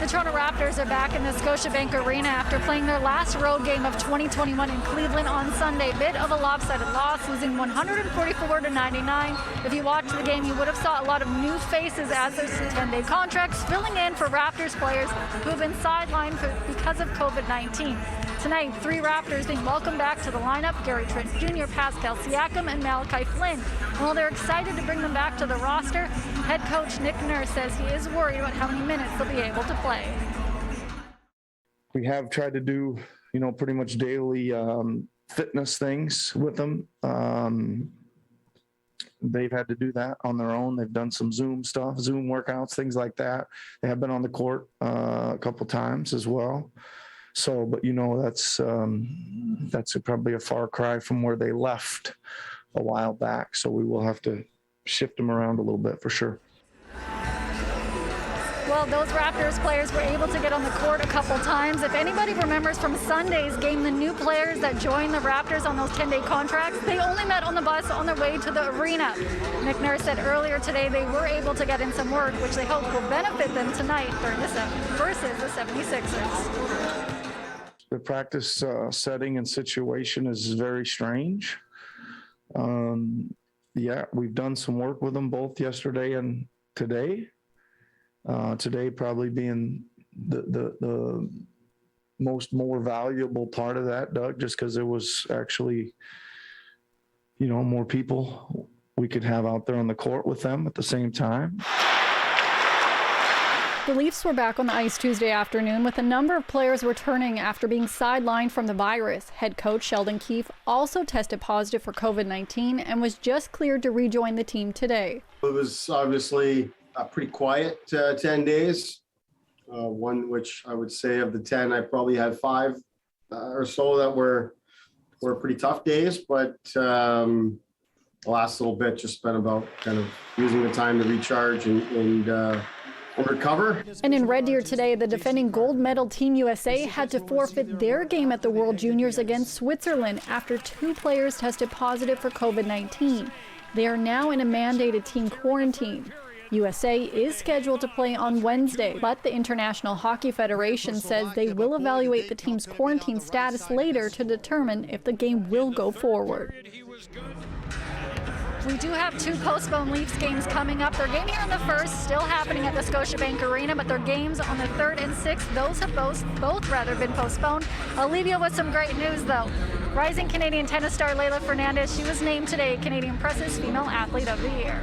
The Toronto Raptors are back in the Scotiabank Arena after playing their last road game of 2021 in Cleveland on Sunday. Bit of a lopsided loss, losing 144-99. If you watched the game, you would have saw a lot of new faces as their 10-day contracts filling in for Raptors players who have been sidelined because of COVID-19. Tonight, 3 Raptors being welcomed back to the lineup: Gary Trent Jr., Pascal Siakam, and Malachi Flynn. And while they're excited to bring them back to the roster, head coach Nick Nurse says he is worried about how many minutes they'll be able to play. We have tried to do, pretty much daily fitness things with them. They've had to do that on their own. They've done some Zoom stuff, Zoom workouts, things like that. They have been on the court a couple times as well. So, but that's probably a far cry from where they left a while back. So we will have to shift them around a little bit for sure. Well, those Raptors players were able to get on the court a couple times. If anybody remembers from Sunday's game, the new players that joined the Raptors on those 10-day contracts, they only met on the bus on their way to the arena. Nick Nurse said earlier today they were able to get in some work, which they hope will benefit them tonight versus the 76ers. The practice setting and situation is very strange. Yeah, we've done some work with them both yesterday and today. Today probably being the more valuable part of that, Doug, just because there was actually, more people we could have out there on the court with them at the same time. The Leafs were back on the ice Tuesday afternoon with a number of players returning after being sidelined from the virus. Head coach Sheldon KEEFE also tested positive for COVID-19 and was just cleared to rejoin the team today. It was obviously a pretty quiet 10 days, one which I would say of the 10, I probably had 5 or so that were pretty tough days, but the last little bit just been about kind of using the time to recharge and recover. And in Red Deer today, the defending gold medal Team USA had to forfeit their game at the World Juniors against Switzerland after 2 players tested positive for COVID-19. They are now in a mandated team quarantine. USA is scheduled to play on Wednesday, but the International Hockey Federation says they will evaluate the team's quarantine status later to determine if the game will go forward. We do have 2 postponed Leafs games coming up. Their game here on the 1st still happening at the Scotiabank Arena, but their games on the 3rd and 6th, those have both been postponed. I'll leave you with some great news, though. Rising Canadian tennis star LEYLAH FERNANDEZ, she was named today Canadian Press's Female Athlete of the Year.